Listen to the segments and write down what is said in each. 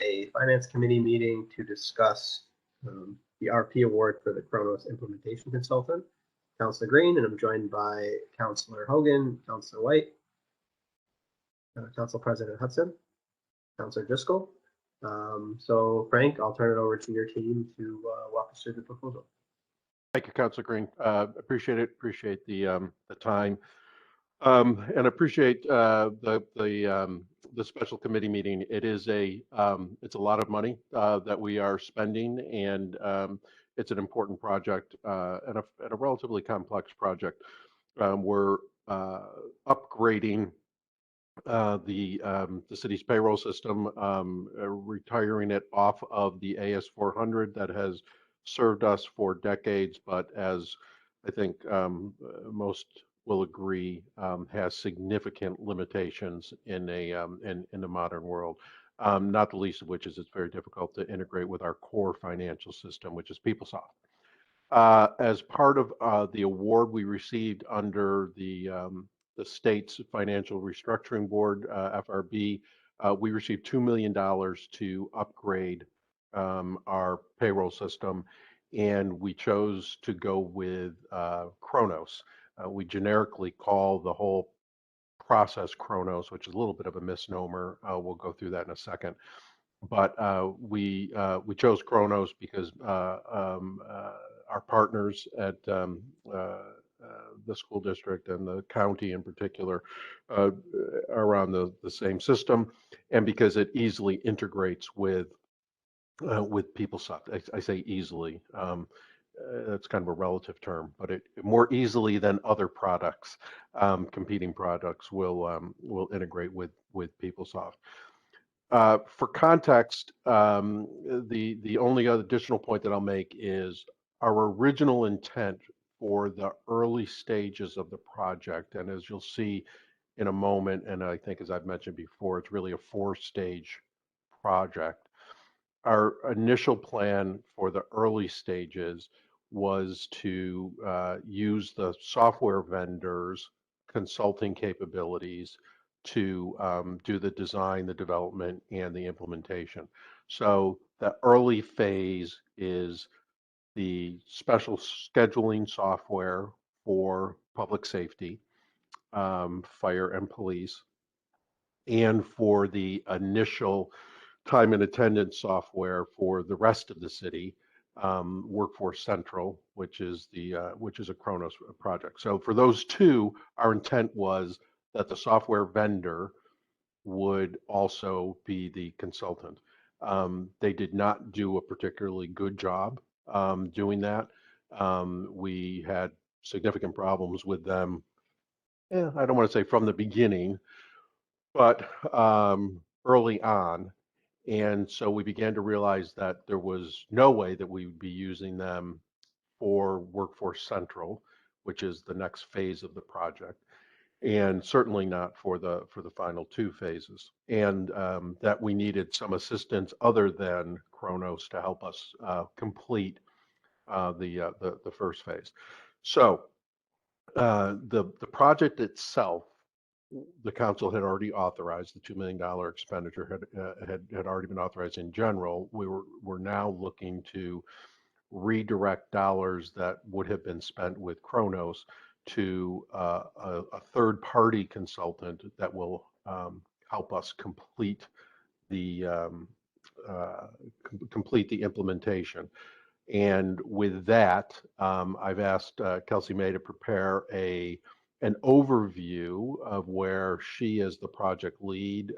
a finance committee meeting to discuss the RFP award for the Kronos Implementation Consultant. Councilor Green, and I'm joined by Councilor Hogan, Councilor White, Council President Hudson, Councilor Driscoll. So Frank, I'll turn it over to your team to walk us through the proposal. Thank you, Councilor Green. Appreciate it. Appreciate the time, and appreciate the special committee meeting. It is it's a lot of money that we are spending, and it's an important project and a relatively complex project. We're upgrading the city's payroll system, retiring it off of the AS400 that has served us for decades, but as I think most will agree, has significant limitations in the modern world. Not the least of which is it's very difficult to integrate with our core financial system, which is PeopleSoft. As part of the award we received under the state's Financial Restructuring Board, FRB, we received $2 million to upgrade our payroll system, and we chose to go with Kronos. We generically call the whole process Kronos, which is a little bit of a misnomer. We'll go through that in a second. But we chose Kronos because our partners at the school district and the county in particular are on the same system, and because it easily integrates with PeopleSoft. I say easily. That's kind of a relative term, but it more easily than other products, competing products, will integrate with PeopleSoft. For context, the only other additional point that I'll make is our original intent for the early stages of the project, and as you'll see in a moment, and I think as I've mentioned before, it's really a 4-stage project. Our initial plan for the early stages was to use the software vendors' consulting capabilities to do the design, the development, and the implementation. So the early phase is the special scheduling software for public safety, fire and police, and for the initial time and attendance software for the rest of the city, Workforce Central, which is a Kronos project. So for those two, our intent was that the software vendor would also be the consultant. They did not do a particularly good job doing that. We had significant problems with them. I don't want to say from the beginning, but early on. And so we began to realize that there was no way that we would be using them for Workforce Central, which is the next phase of the project, and certainly not for the final 2 phases, and that we needed some assistance other than Kronos to help us complete the first phase. So the project itself, the council had already authorized. The $2 million expenditure had already been authorized in general. We're now looking to redirect dollars that would have been spent with Kronos to a third-party consultant that will help us complete the implementation. And with that, I've asked Kelsey May to prepare an overview of where she, as the project lead,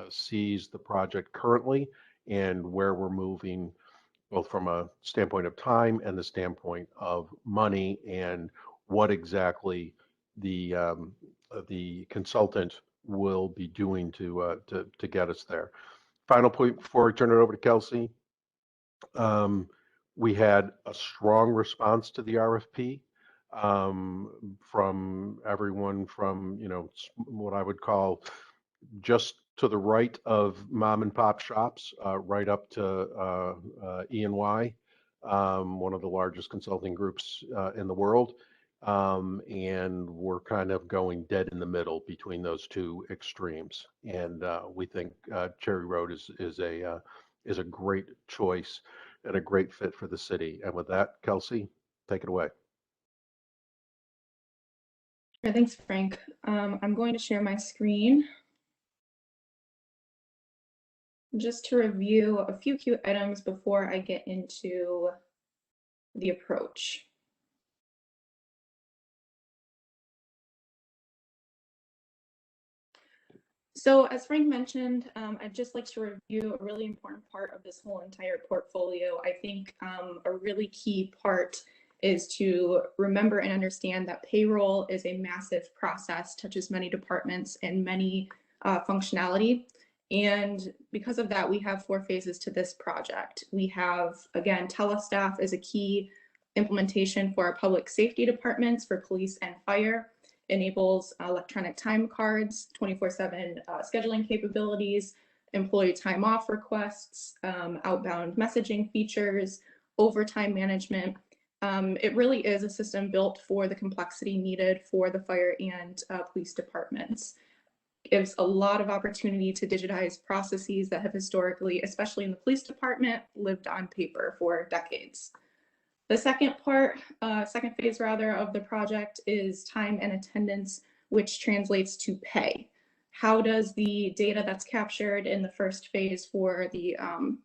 sees the project currently and where we're moving, both from a standpoint of time and the standpoint of money, and what exactly the consultant will be doing to get us there. Final point before I turn it over to Kelsey. We had a strong response to the RFP from everyone from, what I would call just to the right of mom and pop shops, right up to E&Y, one of the largest consulting groups in the world. and we're kind of going dead in the middle between those two extremes. And we think Cherry Road is a great choice and a great fit for the city. And with that, Kelsey, take it away. Sure, thanks, Frank. I'm going to share my screen just to review a few key items before I get into the approach. So as Frank mentioned, I'd just like to review a really important part of this whole entire portfolio. I think a really key part is to remember and understand that payroll is a massive process, touches many departments and many functionality. And because of that, we have 4 phases to this project. We have, again, Telestaff is a key implementation for our public safety departments for police and fire. Enables electronic time cards, 24/7 scheduling capabilities, employee time off requests, outbound messaging features, overtime management. It really is a system built for the complexity needed for the fire and police departments. Gives a lot of opportunity to digitize processes that have historically, especially in the police department, lived on paper for decades. The second phase of the project is time and attendance, which translates to pay. How does the data that's captured in the first phase for the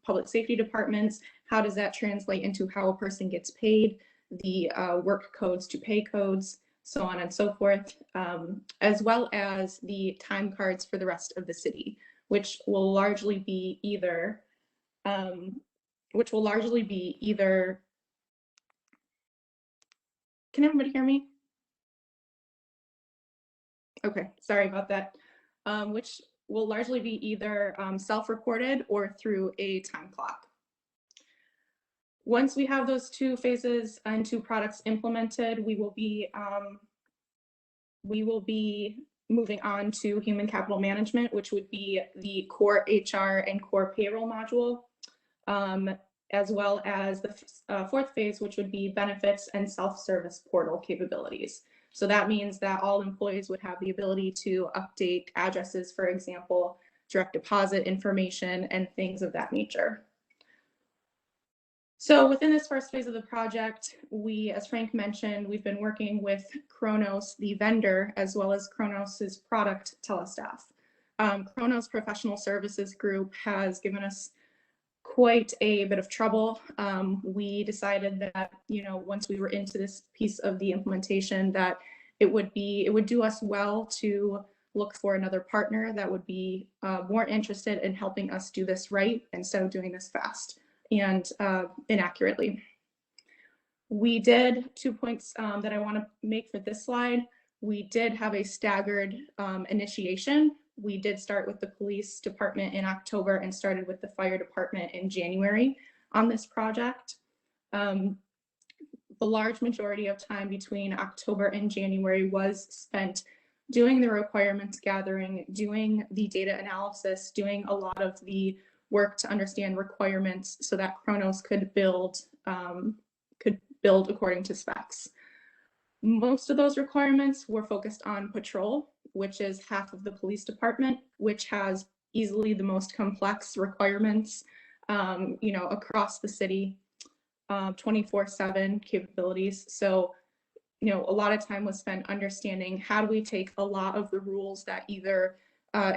public safety departments, how does that translate into how a person gets paid, the work codes to pay codes, so on and so forth, as well as the time cards for the rest of the city, which will largely be either Can everybody hear me? Okay, sorry about that. Which will largely be either self-reported or through a time clock. Once we have those 2 phases and 2 products implemented, we will be moving on to human capital management, which would be the core HR and core payroll module, as well as the 4th phase, which would be benefits and self-service portal capabilities. So that means that all employees would have the ability to update addresses, for example, direct deposit information, and things of that nature. So within this first phase of the project, we, as Frank mentioned, we've been working with Kronos, the vendor, as well as Kronos's product, Telestaff. Kronos Professional Services Group has given us quite a bit of trouble. We decided that, once we were into this piece of the implementation, that it would do us well to look for another partner that would be more interested in helping us do this right instead of doing this fast and inaccurately. We did 2 points that I want to make for this slide. We did have a staggered initiation. We did start with the police department in October and started with the fire department in January on this project. The large majority of time between October and January was spent doing the requirements gathering, doing the data analysis, doing a lot of the work to understand requirements so that Kronos could build according to specs. Most of those requirements were focused on patrol, which is half of the police department, which has easily the most complex requirements, across the city, 24/7 capabilities. So, a lot of time was spent understanding how do we take a lot of the rules that either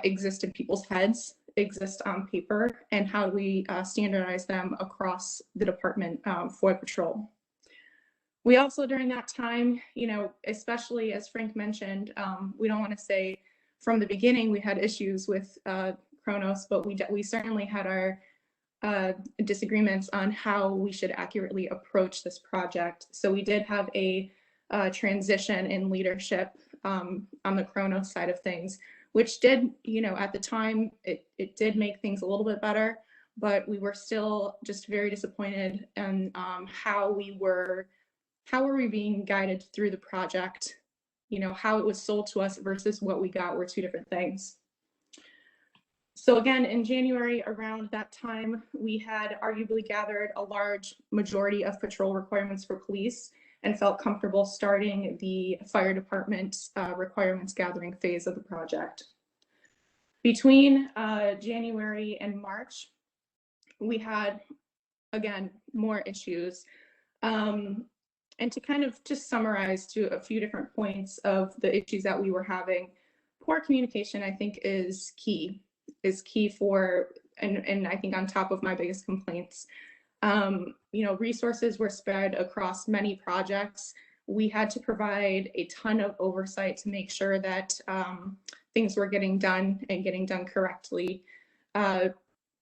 exist in people's heads, exist on paper, and how do we standardize them across the department for patrol. We also, during that time, especially as Frank mentioned, we don't want to say from the beginning we had issues with Kronos, but we certainly had our disagreements on how we should accurately approach this project. So we did have a transition in leadership on the Kronos side of things, which did, at the time, it did make things a little bit better, but we were still just very disappointed in how were we being guided through the project, how it was sold to us versus what we got were 2 different things. So again, in January, around that time, we had arguably gathered a large majority of patrol requirements for police. and felt comfortable starting the fire department requirements gathering phase of the project. Between January and March, we had, again, more issues. And to kind of just summarize to a few different points of the issues that we were having, poor communication, I think, is key for, and I think on top of my biggest complaints. Resources were spread across many projects. We had to provide a ton of oversight to make sure that things were getting done and getting done correctly.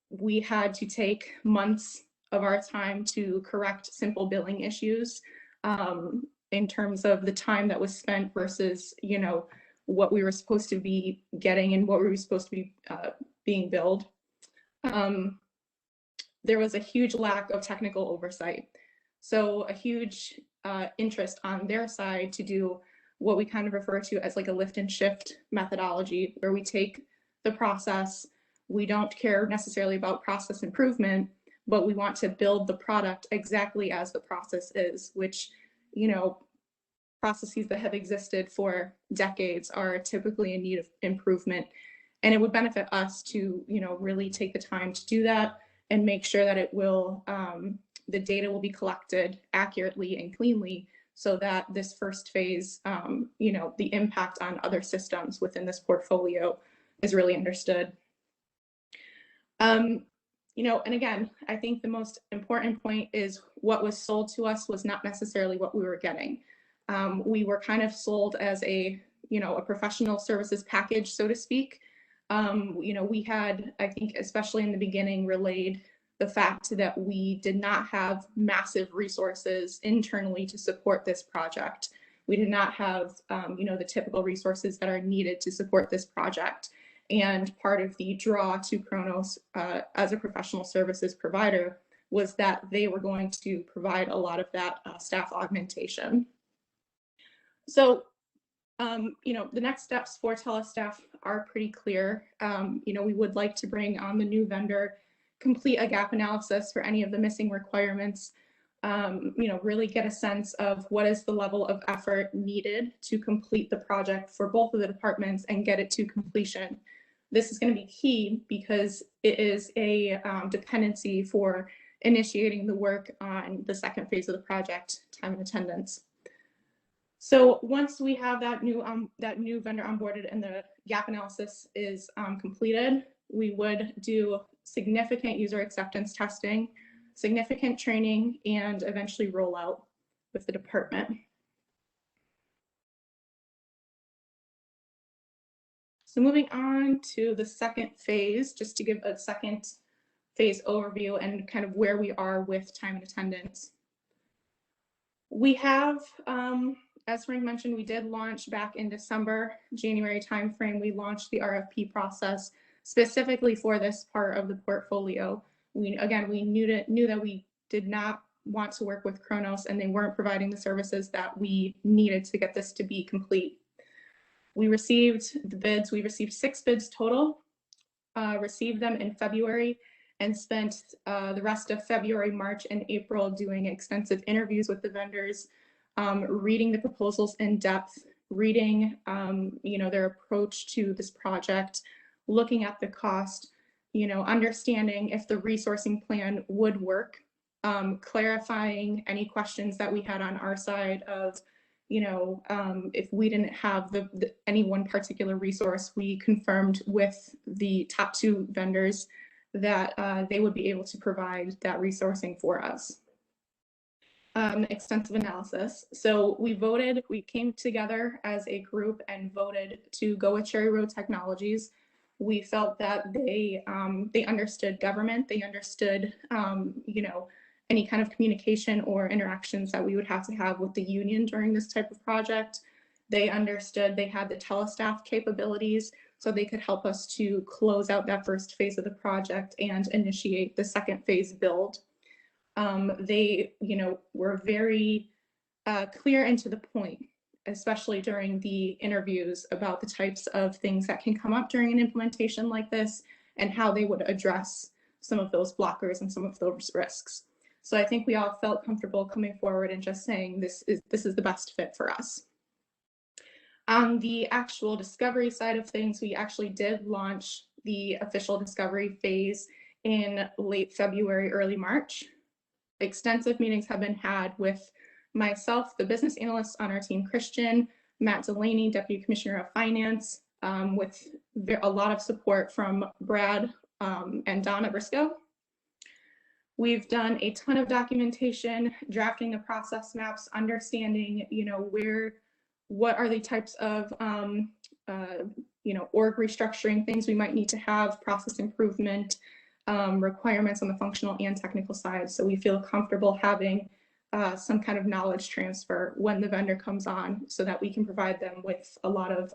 We had to take months of our time to correct simple billing issues in terms of the time that was spent versus, what we were supposed to be getting and what we were supposed to be being billed. There was a huge lack of technical oversight. So a huge interest on their side to do what we kind of refer to as like a lift and shift methodology, where we take the process, we don't care necessarily about process improvement, but we want to build the product exactly as the process is, which, processes that have existed for decades are typically in need of improvement. And it would benefit us to, really take the time to do that and make sure that it will, the data will be collected accurately and cleanly so that this first phase, the impact on other systems within this portfolio is really understood. And again, I think the most important point is what was sold to us was not necessarily what we were getting. We were kind of sold as a professional services package, so to speak. We had, I think, especially in the beginning, relayed the fact that we did not have massive resources internally to support this project. We did not have, the typical resources that are needed to support this project. And part of the draw to Kronos as a professional services provider was that they were going to provide a lot of that staff augmentation. So, the next steps for Telestaff are pretty clear. We would like to bring on the new vendor, complete a gap analysis for any of the missing requirements, really get a sense of what is the level of effort needed to complete the project for both of the departments and get it to completion. This is going to be key because it is a dependency for initiating the work on the second phase of the project, time and attendance. So once we have that new vendor onboarded and the gap analysis is completed, we would do significant user acceptance testing, significant training, and eventually rollout with the department. So moving on to the second phase, just to give a second phase overview and kind of where we are with time and attendance. We have, as Frank mentioned, we did launch back in December, January timeframe. We launched the RFP process specifically for this part of the portfolio. We knew that we did not want to work with Kronos and they weren't providing the services that we needed to get this to be complete. We received the bids. We received 6 bids total, received them in February, and spent the rest of February, March, and April doing extensive interviews with the vendors, reading the proposals in depth, reading their approach to this project, looking at the cost, understanding if the resourcing plan would work, clarifying any questions that we had on our side of, if we didn't have any one particular resource. We confirmed with the top 2 vendors that they would be able to provide that resourcing for us. Extensive analysis. So we came together as a group and voted to go with Cherry Road Technologies. We felt that they understood government, they understood, any kind of communication or interactions that we would have to have with the union during this type of project. They understood they had the Telestaff capabilities, so they could help us to close out that first phase of the project and initiate the second phase build. They, were very clear and to the point, especially during the interviews, about the types of things that can come up during an implementation like this and how they would address some of those blockers and some of those risks. So I think we all felt comfortable coming forward and just saying this is the best fit for us. On the actual discovery side of things, we actually did launch the official discovery phase in late February, early March. Extensive meetings have been had with myself, the business analysts on our team, Christian, Matt Delaney, Deputy Commissioner of Finance, with a lot of support from Brad and Donna Briscoe. We've done a ton of documentation, drafting the process maps, understanding, what are the types of, org restructuring things we might need to have, process improvement, requirements on the functional and technical side. So we feel comfortable having some kind of knowledge transfer when the vendor comes on so that we can provide them with a lot of,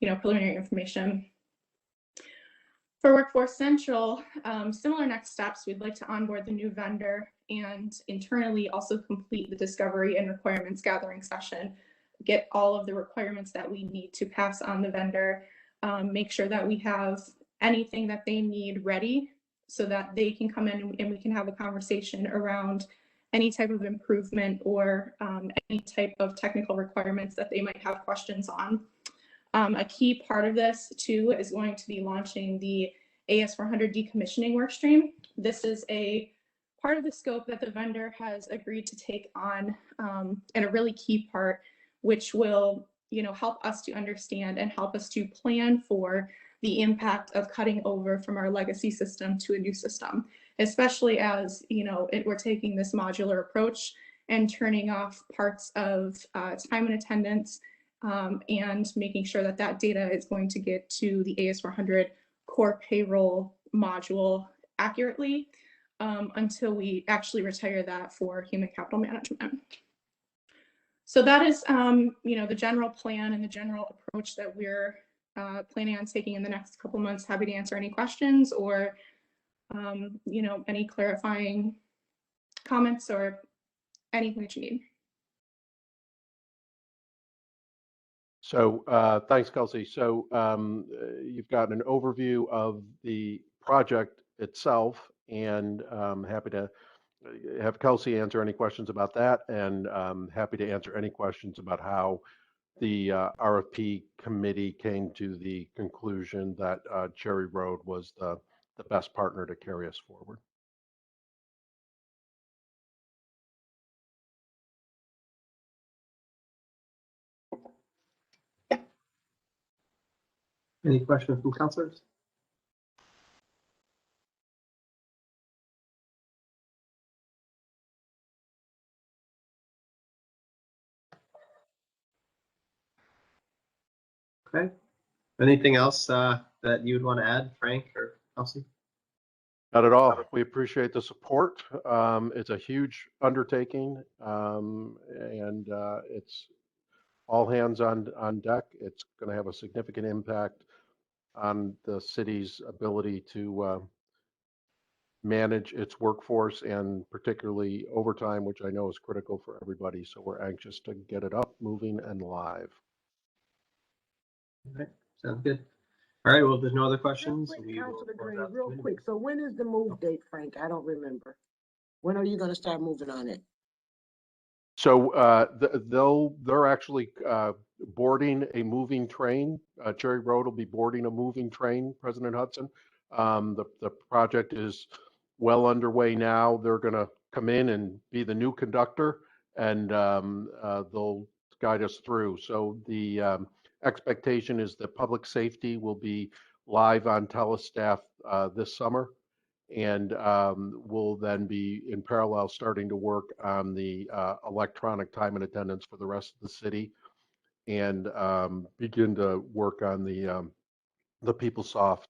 preliminary information. For Workforce Central, similar next steps, we'd like to onboard the new vendor and internally also complete the discovery and requirements gathering session, get all of the requirements that we need to pass on the vendor, make sure that we have anything that they need ready so that they can come in and we can have a conversation around any type of improvement or any type of technical requirements that they might have questions on. A key part of this too is going to be launching the AS400 decommissioning workstream. This is a part of the scope that the vendor has agreed to take on, and a really key part, which will, help us to understand and help us to plan for the impact of cutting over from our legacy system to a new system, especially as, we're taking this modular approach and turning off parts of time and attendance, and making sure that that data is going to get to the AS400 core payroll module accurately, until we actually retire that for human capital management. So that is, the general plan and the general approach that we're planning on taking in the next couple months. Happy to answer any questions or, any clarifying comments or anything that you need. So thanks, Kelsey. So you've got an overview of the project itself, and happy to have Kelsey answer any questions about that, and happy to answer any questions about how the RFP committee came to the conclusion that Cherry Road was the best partner to carry us forward. Any questions from councilors? Okay. Anything else that you'd want to add, Frank or Kelsey? Not at all. We appreciate the support. It's a huge undertaking, and it's all hands on deck. It's going to have a significant impact on the city's ability to manage its workforce, and particularly overtime, which I know is critical for everybody. So we're anxious to get it up, moving, and live. Okay, sounds good. All right, well, if there's no other questions, Councilor Green, real quick. So when is the move date, Frank? I don't remember. When are you going to start moving on it? So they're actually boarding a moving train. Cherry Road will be boarding a moving train, President Hudson. The project is well underway now. They're going to come in and be the new conductor, and they'll guide us through. So the expectation is that public safety will be live on Telestaff this summer, and we'll then be in parallel starting to work on the electronic time and attendance for the rest of the city, and begin to work on the PeopleSoft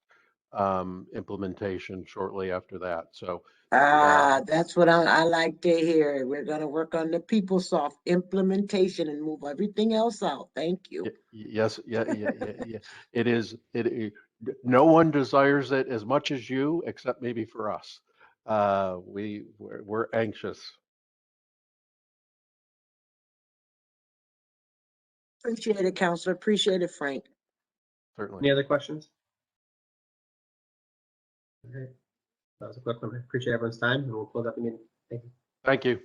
implementation shortly after that. So that's what I like to hear. We're going to work on the PeopleSoft implementation and move everything else out. Thank you. Yes, yeah. It is. No one desires it as much as you, except maybe for us. We're anxious. Appreciate it, Counselor. Appreciate it, Frank. Certainly. Any other questions? All right. That was a quick one. I appreciate everyone's time, and we'll close up the meeting. Thank you. Thank you.